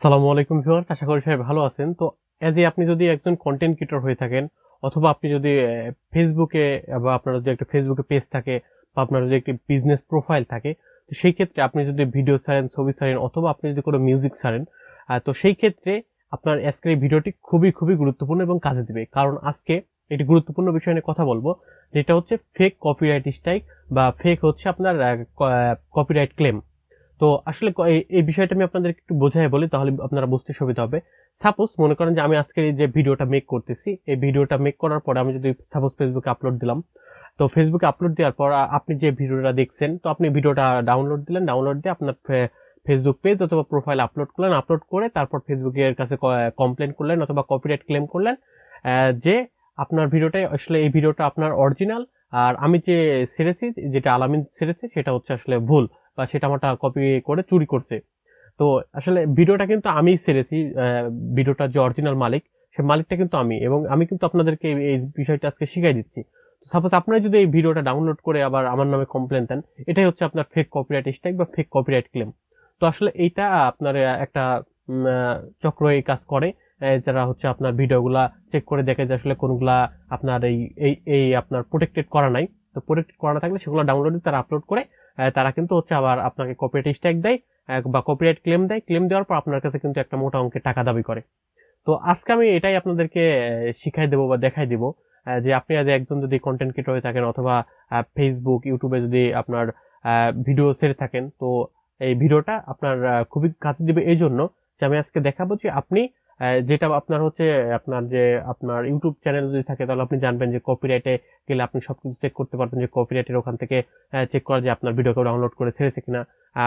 আসসালামু আলাইকুম ভিউয়ার্স, আশা করি সবাই ভালো আছেন। তো আপনি যদি একজন কন্টেন্ট ক্রিয়েটর হয়ে থাকেন অথবা আপনি যদি ফেসবুকে বা আপনার যদি একটা ফেসবুকে পেজ থাকে বা আপনার যদি একটি বিজনেস প্রোফাইল থাকে, তো সেই ক্ষেত্রে আপনি যদি ভিডিও ছাড়েন, ছবি ছাড়েন অথবা আপনি যদি কোনো মিউজিক ছাড়েন, তো সেই ক্ষেত্রে আপনার আজকের এই ভিডিওটি খুবই খুবই গুরুত্বপূর্ণ এবং কাজে দিবে। কারণ আজকে একটি গুরুত্বপূর্ণ বিষয় নিয়ে কথা বলবো, যেটা হচ্ছে ফেক কপিরাইট স্ট্রাইক বা ফেক হচ্ছে আপনার কপিরাইট ক্লেম। তো আসলে এই বিষয়টা আমি আপনাদেরকে একটু বোঝাই বলি, তাহলে আপনারা বুঝতে সুবিধা হবে। সাপোজ মনে করেন যে আমি আজকের এই যে ভিডিওটা মেক করতেছি, এই ভিডিওটা মেক করার পরে আমি যদি সাপোজ ফেসবুকে আপলোড দিলাম, তো ফেসবুকে আপলোড দেওয়ার পর আপনি যে ভিডিওটা দেখছেন, তো আপনি ভিডিওটা ডাউনলোড দিলেন, ডাউনলোড দিয়ে আপনার ফেসবুক পেজ অথবা প্রোফাইল আপলোড করলেন, আপলোড করে তারপর ফেসবুকের কাছে কমপ্লেন করলেন অথবা কপিরাইট ক্লেম করলেন যে আপনার ভিডিওটাই আসলে এই ভিডিওটা আপনার অরিজিনাল, আর আমি যে ছেড়েছি, যেটা আলামিন ছেড়েছে সেটা হচ্ছে আসলে ভুল, বা সেটা আমারটা কপি করে চুরি করছে। তো আসলে ভিডিওটা কিন্তু আমিই ছেড়েছি, ভিডিওটার যে অরিজিনাল মালিক, সে মালিকটা কিন্তু আমি, এবং আমি কিন্তু আপনাদেরকে এই বিষয়টা আজকে শিখাই দিচ্ছি। সাপোজ আপনারা যদি এই ভিডিওটা ডাউনলোড করে আবার আমার নামে কমপ্লেন দেন, এটাই হচ্ছে আপনার ফেক কপিরাইট স্ট্রাইক বা ফেক কপিরাইট ক্লেম। তো আসলে এইটা আপনার একটা চক্র এই কাজ করে, যারা হচ্ছে আপনার ভিডিওগুলা চেক করে দেখে যে আসলে কোনগুলা আপনার এই এই এই আপনার প্রোটেক্টেড করা নাই। তো প্রোটেক্টেড করা না থাকলে সেগুলো ডাউনলোড দিয়ে তারা আপলোড করে, তারা কিন্তু হচ্ছে আবার আপনাকে কপিরাইট স্ট্রাইক দেয় বা কপিরাইট ক্লেম দেয়। ক্লেম দেওয়ার পর আপনার কাছে কিন্তু একটা মোটা অঙ্কের টাকা দাবি করে। তো আজকে আমি এটাই আপনাদেরকে শিখাই দেবো বা দেখাই দিব, যে আপনি আজ একজন যদি কন্টেন্ট ক্রিয়েটর হয়ে থাকেন অথবা ফেসবুক ইউটিউবে যদি আপনার ভিডিও ছেড়ে থাকেন, তো এই ভিডিওটা আপনার খুবই কাজে দিবে এই জন্য যে আমি আজকে দেখাবো যে আপনি যেটা আপনার হচ্ছে আপনার যে আপনার ইউটিউব চ্যানেল যদি থাকে, তাহলে আপনি জানবেন যে কপিরাইটে গেলে আপনি সবকিছু চেক করতে পারবেন, যে কপিরাইটের ওখান থেকে চেক করা যে আপনার ভিডিওকে ডাউনলোড করে ছেড়েছে কিনা,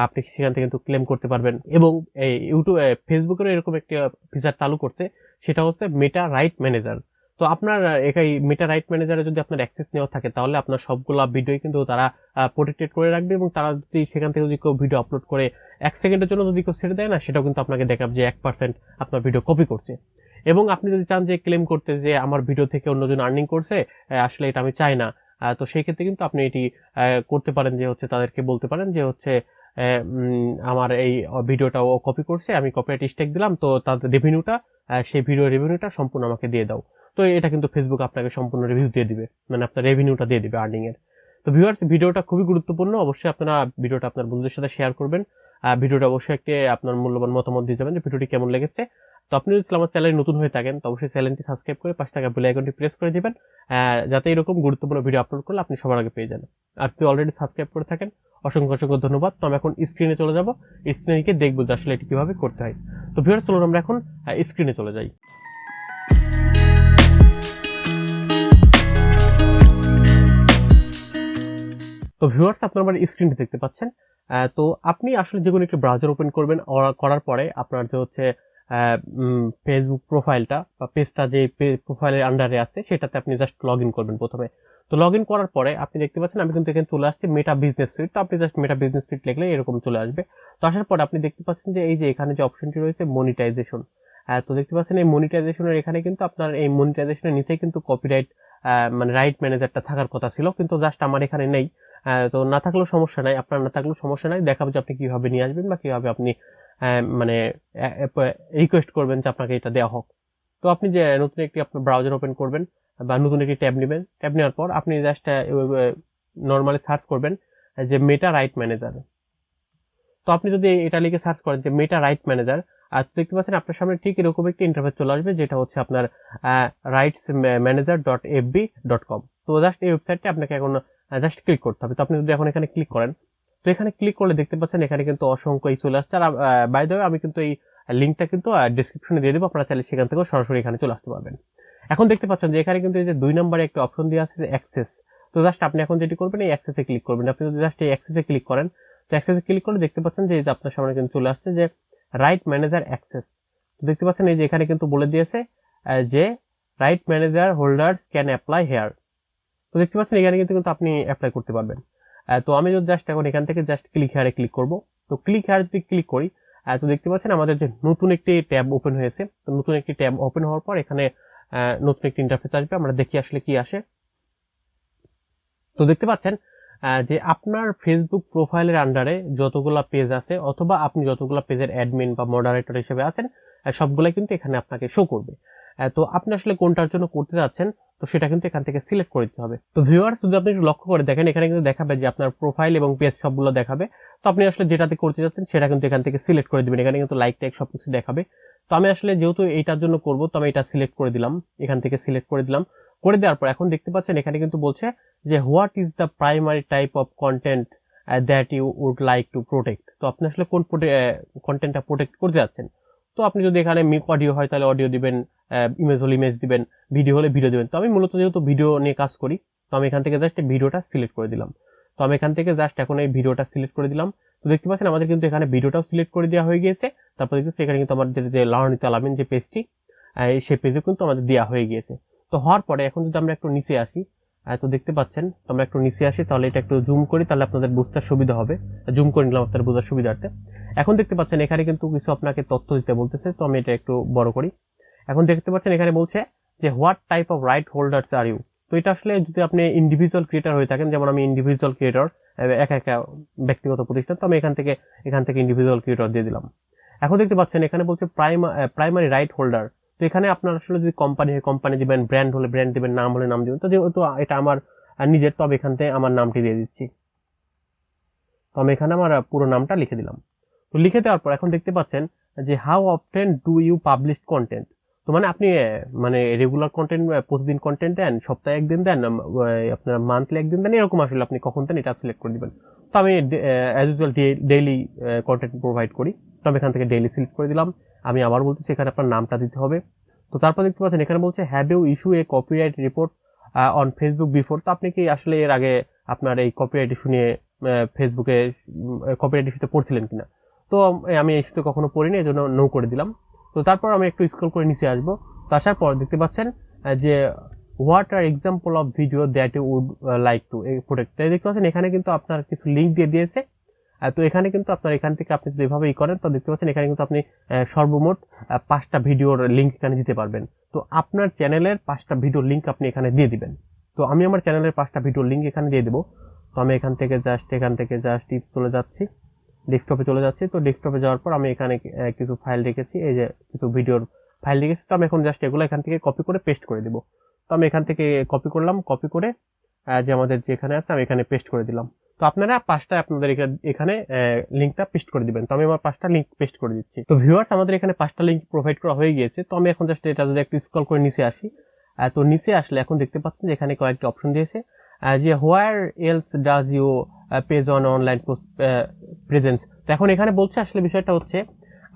আপনি সেখান থেকে কিন্তু ক্লেম করতে পারবেন। এবং এই ইউটিউব ফেসবুকেরও এরকম একটি ফিচার চালু করছে, সেটা হচ্ছে মেটা রাইট ম্যানেজার। তো আপনার এই মেটা রাইট ম্যানেজারে যদি আপনার অ্যাক্সেস নেওয়া থাকে, তাহলে আপনার সবগুলা ভিডিও কিন্তু তারা প্রোটেক্টেড করে রাখবে, এবং তারা যদি সেখান থেকে যদি কেউ ভিডিও আপলোড করে 1 সেকেন্ডের জন্য যদি কেউ ছেড়ে দেয় না, সেটাও কিন্তু আপনাকে দেখাবে যে 1% আপনার ভিডিও কপি করছে। এবং আপনি যদি চান যে ক্লেম করতে যে আমার ভিডিও থেকে অন্যজন আর্নিং করছে, আসলে এটা আমি চাই না, তো সেই ক্ষেত্রে কিন্তু আপনি এটি করতে পারেন, যে হচ্ছে তাদেরকে বলতে পারেন যে হচ্ছে আমার এই ভিডিওটা ও কপি করছে, আমি কপিরাইট স্ট্রাইক দিলাম, তো তাদের রেভিনিউটা, সেই ভিডিও রেভিনিউটা সম্পূর্ণ আমাকে দিয়ে দাও। তো এটা কিন্তু ফেসবুক আপনাকে সম্পূর্ণ রিভিউ দিয়ে দিবে, মানে আপনার রেভিনিউটা দিয়ে দিবে আর্নিং এর। তো ভিউয়ার্স, ভিডিওটা খুবই গুরুত্বপূর্ণ, অবশ্যই আপনারা ভিডিওটা আপনার বন্ধুদের সাথে শেয়ার করবেন। ভিডিওটা অবশ্যই একটি আপনার মূল্যবান মতামত দিয়ে যাবেন যে ভিডিওটি কেমন লেগেছে। তো আপনি যদি আমার চ্যানেলে নতুন হয়ে থাকেন, তো অবশ্যই চ্যানেলটি সাবস্ক্রাইব করে পাশে থাকা বেল আইকনটি প্রেস করে দিবেন, যাতে এরকম গুরুত্বপূর্ণ ভিডিও আপলোড করলে আপনি সবার আগে পেয়ে যান। আর যদি অলরেডি সাবস্ক্রাইব করে থাকেন, অসংখ্য অসংখ্য ধন্যবাদ। তো আমি এখন স্ক্রিনে চলে যাব, স্ক্রিনে গিয়ে দেখবো যে আসলে এটি কিভাবে করতে হয়। তো ভিউয়ার্স, চলুন আমরা এখন স্ক্রিনে চলে যাই। তো ভিউয়ার্স, আপনারা আমার স্ক্রিনটি দেখতে পাচ্ছেন। তো আপনি আসলে যে কোনো একটি ব্রাউজার ওপেন করবেন, করার পরে আপনার যে হচ্ছে ফেসবুক প্রোফাইলটা বা পেজটা যে প্রোফাইলের আন্ডারে আছে, সেটাতে আপনি জাস্ট লগ ইন করবেন প্রথমে। তো লগ ইন করার পরে আপনি দেখতে পাচ্ছেন আমি কিন্তু এখানে চলে আসছে মেটা বিজনেস সুইট। তো আপনি জাস্ট মেটা বিজনেস সুইট লিখলে এরকম চলে আসবে। তো আসার পরে আপনি দেখতে পাচ্ছেন যে এই যে এখানে যে অপশনটি রয়েছে মনিটাইজেশন, তো দেখতে পাচ্ছেন এই মনিটাইজেশনের এখানে কিন্তু আপনার এই মনিটাইজেশনের নিচেই কিন্তু কপিরাইট মানে রাইট ম্যানেজারটা থাকার কথা ছিল, কিন্তু জাস্ট আমার এখানে নেই। তো না থাকলেও সমস্যা নাই, আপনার না থাকলেও সমস্যা নাই, দেখাবো যে আপনি কিভাবে নিয়ে আসবেন বা কিভাবে আপনি মানে রিকোয়েস্ট করবেন যে আপনাকে এটা দেওয়া হোক। তো আপনি যে নতুন একটি আপনার ব্রাউজার ওপেন করবেন বা নতুন একটি ট্যাব নেবেন, ট্যাব নেওয়ার পর আপনি জাস্ট নর্মালি সার্চ করবেন যে মেটা রাইট ম্যানেজার। তো আপনি যদি এটা লিখে সার্চ করেন যে মেটা রাইট ম্যানেজার, আর দেখতে পাচ্ছেন আপনার সামনে ঠিক এরকম একটি ইন্টারফেস চলে আসবে, যেটা হচ্ছে আপনার রাইটস ম্যানেজার ডট fb.com। তো জাস্ট এই ওয়েবসাইটটি আপনাকে এখন জাস্ট ক্লিক করতে হবে। তো আপনি যদি এখন এখানে ক্লিক করেন, তো এখানে ক্লিক করলে দেখতে পাচ্ছেন এখানে কিন্তু অসংখ্য এই চলে আসছে। আর বাই দ্য ওয়ে, আমি কিন্তু এই লিঙ্কটা কিন্তু ডিসক্রিপশনে দিয়ে দেবো, আপনারা চাইলে সেখান থেকেও সরাসরি এখানে চলে আসতে পারবেন। এখন দেখতে পাচ্ছেন যে এখানে কিন্তু এই যে 2 নম্বরে একটা অপশন দেওয়া আছে যে অ্যাক্সেস। তো জাস্ট আপনি এখন যেটি করবেন, এই অ্যাক্সেসে ক্লিক করবেন। আপনি যদি জাস্ট এই অ্যাক্সেসে ক্লিক করেন, তো অ্যাক্সেসে ক্লিক করলে দেখতে পাচ্ছেন যে এই যে আপনার সামনে কিন্তু চলে আসছে যে রাইট ম্যানেজার অ্যাক্সেস। তো দেখতে পাচ্ছেন এই যে এখানে কিন্তু বলে দিয়েছে যে right manager holders can apply here. তো দেখতে পাচ্ছেন এখানে কিন্তু আপনি অ্যাপ্লাই করতে পারবেন। তো আমি যদি জাস্ট এখন এখান থেকে জাস্ট ক্লিক হেয়ারে ক্লিক করব, তো ক্লিক হেয়ার যদি ক্লিক করি, তো দেখতে পাচ্ছেন আমাদের যে নতুন একটি ট্যাব ওপেন হয়েছে। তো নতুন একটি ট্যাব ওপেন হওয়ার পর এখানে নতুন একটি ইন্টারফেস আসবে, আমরা দেখি আসলে কি আসে। তো দেখতে পাচ্ছেন যে আপনার ফেসবুক প্রোফাইলের আন্ডারে যতগুলা পেজ আছে অথবা আপনি যতগুলা পেজের অ্যাডমিন বা মডারেটর হিসেবে আছেন সবগুলা কিন্তু এখানে আপনাকে শো করবে। তো আপনি আসলে কোনটার জন্য করতে যাচ্ছেন তো সেটা কিন্তু এখান থেকে সিলেক্ট করে দিতে হবে। তো ভিউয়ার্স যদি আপনি একটু লক্ষ্য করে দেখেন এখানে কিন্তু দেখাবে যে আপনার প্রোফাইল এবং পেজ সবগুলো দেখাবে। তো আপনি আসলে যেটাতে করতে যাচ্ছেন সেটা কিন্তু এখান থেকে সিলেক্ট করে দিবেন। এখানে কিন্তু লাইক টাইক সবকিছু দেখাবে। তো আমি আসলে যেহেতু এইটার জন্য করব তো আমি এটা সিলেক্ট করে দিলাম, এখান থেকে সিলেক্ট করে দিলাম। করে দেওয়ার পর এখন দেখতে পাচ্ছেন এখানে কিন্তু বলছে যে what is the primary type of content that you would like to protect. তো আপনি আসলে কোন কন্টেন্টটা প্রোটেক্ট করতে যাচ্ছেন। তো আপনি যদি এখানে অডিও হয় তাহলে অডিও দিবেন, ইমেজ হলে ইমেজ দিবেন, ভিডিও হলে ভিডিও দিবেন। তো আমি মূলত যেহেতু ভিডিও নিয়ে কাজ করি তো আমি এখান থেকে জাস্ট ভিডিওটা সিলেক্ট করে দিলাম। তো আমি এখান থেকে জাস্ট এখন এই ভিডিওটা সিলেক্ট করে দিলাম। তো দেখতে পাচ্ছেন আমাদের কিন্তু এখানে ভিডিওটাও সিলেক্ট করে দেওয়া হয়ে গিয়েছে। তারপর দেখতেছি এখানে কিন্তু আমাদের যে লার্নিত আলামিন যে পেজটি সেই পেজে কিন্তু আমাদের দেওয়া হয়ে গিয়েছে। তো হওয়ার পরে এখন যদি আমরা একটু নিচে আসি, তো দেখতে পাচ্ছেন তো আমরা একটু নিচে আসি, তাহলে এটা একটু জুম করি তাহলে আপনাদের বুঝতে সুবিধা হবে। জুম করে নিলাম আপনাদের বোঝার সুবিধার্থে। এখন দেখতে পাচ্ছেন এখানে কিন্তু কিছু আপনাকে তথ্য দিতে বলতেছে, তো আমি এটা একটু বড় করি। এখন দেখতে পাচ্ছেন এখানে বলছে যে what type of right holders are you. তো এটা আসলে যদি আপনি ইন্ডিভিজুয়াল ক্রিয়েটর হয়ে থাকেন, যেমন আমি ইন্ডিভিজুয়াল ক্রিয়েটর, একা একা ব্যক্তিগত প্রতিষ্ঠান, তো আমি এখান থেকে ইন্ডিভিজুয়াল ক্রিয়েটর দিয়ে দিলাম। এখন দেখতে পাচ্ছেন এখানে বলছে প্রাইমারি রাইট হোল্ডার। তো এখানে আপনার আসলে যদি কোম্পানি হয় কোম্পানি দিবেন, ব্র্যান্ড হলে ব্র্যান্ড দিবেন, নাম হলে নাম দিবেন। তো যেহেতু এটা আমার নিজের, তো আমি এখান থেকে আমার নামটি দিয়ে দিচ্ছি। তো আমি এখানে আমার পুরো নামটা লিখে দিলাম। তো লিখে দেওয়ার পর এখন দেখতে পাচ্ছেন যে how often do you publish content. তো মানে আপনি মানে রেগুলার কন্টেন্ট, প্রতিদিন কন্টেন্ট দেন, সপ্তাহে একদিন দেন, আপনার মান্থলি একদিন দেন, এরকম আসলে আপনি কখন দেন এটা সিলেক্ট করে দিবেন। তো আমি as usual daily content provide করি। তো আমি এখান থেকে ডেইলি সিলেক্ট করে দিলাম। আমি আবার বলতেছি এখানে আপনার নামটা দিতে হবে। তো তারপর দেখতে পাচ্ছেন এখানে বলছে have you issue a copyright report on Facebook before. তো আপনি কি আসলে এর আগে আপনার এই কপিরাইট ইস্যু নিয়ে ফেসবুকে কপিরাইট ইস্যুতে পড়ছিলেন কিনা। তো আমি এই ইস্যুতে কখনো পড়িনি, এই জন্য নো করে দিলাম। তো তারপর আমি একটু স্ক্রল করে নিচে আসবো। তো আসার পর দেখতে পাচ্ছেন যে what are example of video that you would like to protect. তাই দেখতে পাচ্ছেন এখানে কিন্তু আপনার কিছু লিঙ্ক দিয়ে দিয়েছে। তো এখানে কিন্তু আপনার এখান থেকে আপনি যদি এভাবে করেন তো দেখতে পাচ্ছেন এখানে কিন্তু আপনি সর্বমোট 5টা ভিডিওর লিঙ্ক এখানে দিতে পারবেন। তো আপনার চ্যানেলের 5টা ভিডিওর লিঙ্ক আপনি এখানে দিয়ে দিবেন। তো আমি আমার চ্যানেলের 5টা ভিডিওর লিঙ্ক এখানে দিয়ে দেবো। তো আমি এখান থেকে জাস্ট চলে যাচ্ছি, ডেস্কটপে চলে যাচ্ছি। তো ডেস্কটপে যাওয়ার পর আমি এখানে কিছু ফাইল রেখেছি, এই যে কিছু ভিডিওর ফাইল রেখেছি। তো আমি এখন জাস্ট এগুলো এখান থেকে কপি করে পেস্ট করে দিব। তো আমি এখান থেকে কপি করলাম, কপি করে যে আমাদের যেখানে আছে আমি এখানে পেস্ট করে দিলাম। তো আপনারা 5টা আপনাদের এখানে লিঙ্কটা পেস্ট করে দিবেন। তো আমি আমার 5টা লিঙ্ক পেস্ট করে দিচ্ছি। তো ভিউয়ার্স আমাদের এখানে 5টা লিঙ্ক প্রোভাইড করা হয়ে গিয়েছে। তো আমি এখন জাস্ট এটা যদি একটু স্ক্রল করে নিচে আসি, তো নিচে আসলে এখন দেখতে পাচ্ছেন যে এখানে কয়েকটা অপশন দিয়েছে যে where else does you page on online presence. তো এখন এখানে বলছে আসলে বিষয়টা হচ্ছে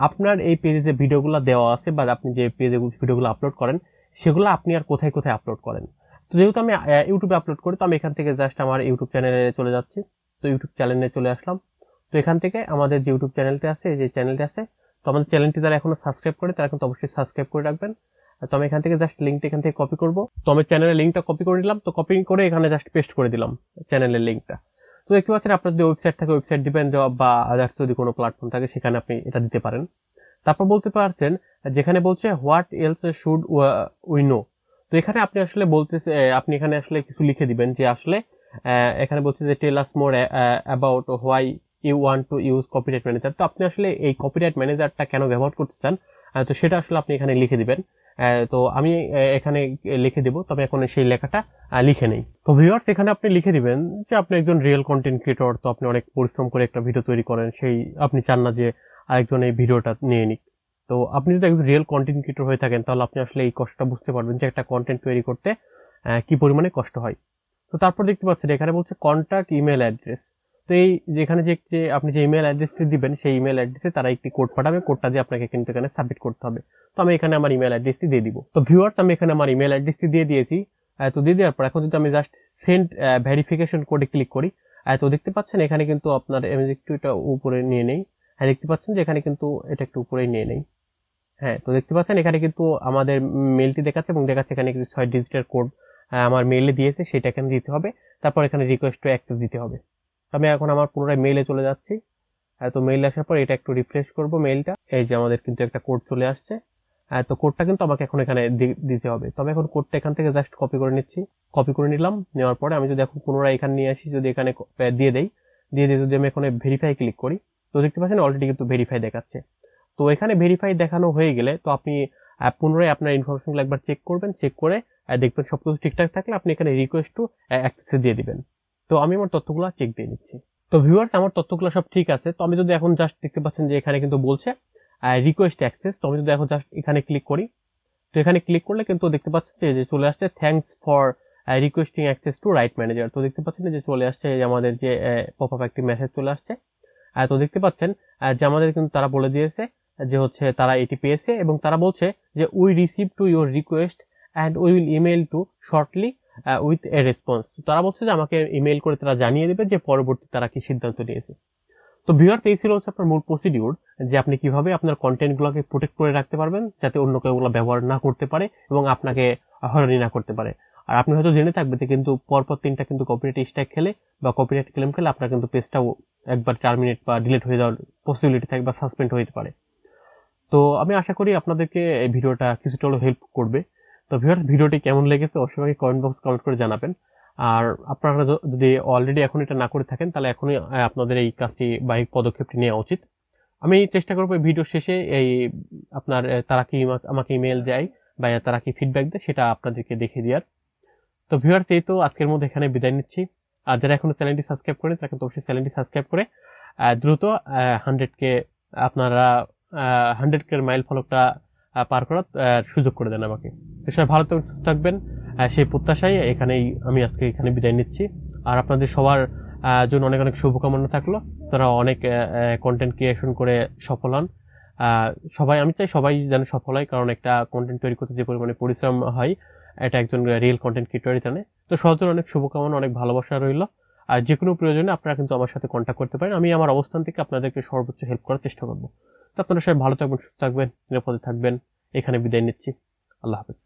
আপনার এই পেজে যে ভিডিওগুলো দেওয়া আছে বা আপনি যে পেজে ভিডিওগুলো আপলোড করেন সেগুলো আপনি আর কোথায় কোথায় আপলোড করেন। তো যেহেতু আমি ইউটিউবে আপলোড করি তো আমি এখান থেকে জাস্ট আমার ইউটিউব চ্যানেলে চলে যাচ্ছি। তো ইউটিউব চ্যানেলে চলে আসলাম। তো এখান থেকে আমাদের যে ইউটিউব চ্যানেলটি আছে, যে চ্যানেলটি আছে, তো আমাদের চ্যানেলটি যারা এখনো সাবস্ক্রাইব করে তারা কিন্তু অবশ্যই সাবস্ক্রাইব করে রাখবেন। তো আমি এখান থেকে জাস্ট লিঙ্কটা এখান থেকে কপি করব। তো আমি চ্যানেলের লিঙ্কটা কপি করে নিলাম। তো কপি করে এখানে জাস্ট পেস্ট করে দিলাম চ্যানেলের লিঙ্কটা। তো দেখতে পাচ্ছেন আপনার যদি ওয়েবসাইট থাকে ওয়েবসাইট দিবেন, বা আদার্স যদি কোনো প্ল্যাটফর্ম থাকে সেখানে আপনি এটা দিতে পারেন। তারপর বলতে পারছেন যেখানে বলছে what else should we know. তো এখানে আপনি আসলে বলতেছে আপনি এখানে আসলে কিছু লিখে দিবেন যে আসলে এখানে বলছে যে tell us more about why you want to use copyright manager. তো আপনি আসলে এই কপিরাইট ম্যানেজারটা কেন ব্যবহার করতে চান, তো সেটা আসলে আপনি এখানে লিখে দিবেন। তো আমি এখানে লিখে দিব, তবে এখন সেই লেখাটা লিখে নেই। তো ভিউয়ার্স এখানে আপনি লিখে দিবেন যে আপনি একজন রিয়েল কন্টেন্ট ক্রিয়েটর, তো আপনি অনেক পরিশ্রম করে একটা ভিডিও তৈরি করেন, সেই আপনি চান না যে আরেকজন এই ভিডিওটা নিয়ে নিক। তো আপনি যদি একজন রিয়েল কন্টেন্ট ক্রিয়েটর হয়ে থাকেন তাহলে আপনি আসলে এই কষ্টটা বুঝতে পারবেন যে একটা কন্টেন্ট তৈরি করতে কি পরিমাণে কষ্ট হয়। তো তারপর দেখতে পাচ্ছেন এখানে বলছে কন্ট্যাক্ট ইমেল অ্যাড্রেস। তো এই যেখানে যে আপনি যে ইমেল অ্যাড্রেসটি দিবেন সেই ইমেল অ্যাড্রেসে তারা একটি কোড পাঠাবে, কোডটা দিয়ে আপনাকে কিন্তু এখানে সাবমিট করতে হবে। তো আমি এখানে আমার ইমেল অ্যাড্রেসটি দিয়ে দিব। তো ভিউয়ার্স আমি এখানে আমার ইমেল অ্যাড্রেসটি দিয়ে দিয়েছি। তো দিয়ে দেওয়ার পর এখন যদি আমি জাস্ট সেন্ড ভেরিফিকেশন কোডে ক্লিক করি, তো দেখতে পাচ্ছেন এখানে কিন্তু আপনার আমি একটু এটা উপরে নিয়ে নেই। হ্যাঁ দেখতে পাচ্ছেন যে এখানে কিন্তু এটা একটু উপরেই নিয়ে নেই। হ্যাঁ তো দেখতে পাচ্ছেন এখানে কিন্তু আমাদের মেলটি দেখাচ্ছে এবং দেখাচ্ছে এখানে কিন্তু 6 ডিজিটের কোড আমার মেইলে দিয়েছে, সেটা এখানে দিতে হবে। তারপর এখানে রিকোয়েস্ট টু অ্যাক্সেস দিতে হবে। আমি এখন আমার পুনরায় মেইলে চলে যাচ্ছি। তো মেইল আসার পর এটা একটু রিফ্রেশ করব মেইলটা। এই যে আমাদের কিন্তু একটা কোড চলে আসছে। তো কোডটা কিন্তু আমাকে এখন এখানে দিতে হবে। তবে এখন কোডটা এখান থেকে জাস্ট কপি করে নিচ্ছি, কপি করে নিলাম। নেওয়ার পরে আমি যদি এখন পুনরায় এখানে নিয়ে আসি, যদি এখানে দিয়ে দেই, যদি আমি এখানে ভেরিফাই ক্লিক করি, তো দেখতে পাচ্ছেন অলরেডি কিন্তু ভেরিফাই দেখাচ্ছে। তো এখানে ভেরিফাই দেখানো হয়ে গেলে তো আপনি পুনরায় আপনার ইনফরমেশনগুলো একবার চেক করবেন, চেক করে দেখবেন সবকিছু ঠিকঠাক থাকলে আপনি এখানে রিকোয়েস্ট টু অ্যাক্সেস দিয়ে দিবেন। তো আমি আমার তথ্যগুলো চেক দিয়ে নিচ্ছি। তো ভিউয়ার্স, আমার তথ্যগুলো সব ঠিক আছে। তো আমি যদি এখন জাস্ট দেখতে পাচ্ছেন যে এখানে কিন্তু বলছে রিকোয়েস্ট অ্যাক্সেস। তো আমি যদি এখন জাস্ট এখানে ক্লিক করি, তো এখানে ক্লিক করলে কিন্তু দেখতে পাচ্ছেন যে চলে আসছে thanks for requesting access to right manager. তো দেখতে পাচ্ছেন যে চলে আসছে আমাদের যে পপ আপ একটি মেসেজ চলে আসছে। তো দেখতে পাচ্ছেন যে আমাদের কিন্তু তারা বলে দিয়েছে যে হচ্ছে তারা এটি পেয়েছে, এবং তারা বলছে যে we receive to your request and we will email to shortly with a response. তারা বলছে যে আমাকে ইমেল করে তারা জানিয়ে দেবে যে পরবর্তী তারা কি সিদ্ধান্ত নিয়েছে। তো ভিউয়ার্স, এই ছিল হচ্ছে আপনার মূল প্রসিডিউর, যে আপনি কিভাবে আপনার কন্টেন্টগুলোকে প্রোটেক্ট করে রাখতে পারবেন যাতে অন্য কেউ ওগুলো ব্যবহার না করতে পারে এবং আপনাকে হয়রানি না করতে পারে। আর আপনি হয়তো জেনে থাকবেন যে কিন্তু পরপর 3টা কিন্তু কপিরাইট স্ট্রাইক খেলে বা কপিরাইট ক্লেম খেলে আপনার কিন্তু পেজটাও একবার টার্মিনেট বা ডিলিট হয়ে যাওয়ার পসিবিলিটি থাকে বা সাসপেন্ড হতে পারে। তো আমি আশা করি আপনাদেরকে এই ভিডিওটা কিছুটা হলেও হেল্প করবে। তো ভিউয়ার্স, ভিডিওটি কেমন লেগেছে অবশ্যই কমেন্ট বক্স কমেন্ট করে জানাবেন। আর আপনারা যদি অলরেডি এখন এটা না করে থাকেন তাহলে এখনই আপনাদের এই কাজটি বা এই পদক্ষেপটি নেওয়া উচিত। আমি চেষ্টা করবো ভিডিও শেষে এই আপনার তারা কি আমাকে ইমেল দেয় বা তারা কি ফিডব্যাক দেয় সেটা আপনাদেরকে দেখিয়ে দেওয়ার। তো ভিউয়ার্স, এই তো আজকের মধ্যে এখানে বিদায় নিচ্ছি। আর যারা এখনো চ্যানেলটি সাবস্ক্রাইব করেন তারা কিন্তু অবশ্যই চ্যানেলটি সাবস্ক্রাইব করে দ্রুত 100K আপনারা 100K মাইল ফলকটা পার করার সুযোগ করে দেন আমাকে। তো সবাই ভালো থাকবেন, সেই প্রত্যাশায় আমি আজকে এখানে বিদায় নিচ্ছি। আর আপনাদের সবার জন্য অনেক অনেক শুভকামনা থাকলো, তারা অনেক কন্টেন্ট ক্রিয়েশন করে সফল হন। আমি চাই সবাই যেন সফল হয়, কারণ একটা কন্টেন্ট তৈরি করতে যে পরিমাণে পরিশ্রম হয় এটা একজন রিয়েল কন্টেন্ট ক্রিয়েটরই জানে। তো সবার জন্য অনেক শুভকামনা, অনেক ভালোবাসা রইল। আর যে কোনো প্রয়োজনে আপনারা কিন্তু আমার সাথে কন্ট্যাক্ট করতে পারেন, আমি আমার অবস্থান থেকে আপনাদেরকে সর্বোচ্চ হেল্প করার চেষ্টা করবো। তো আপনারা সবাই ভালো থাকবেন, সুস্থ থাকবেন, নিরাপদে থাকবেন। এখানে বিদায় নিচ্ছি। আল্লাহ হাফেজ।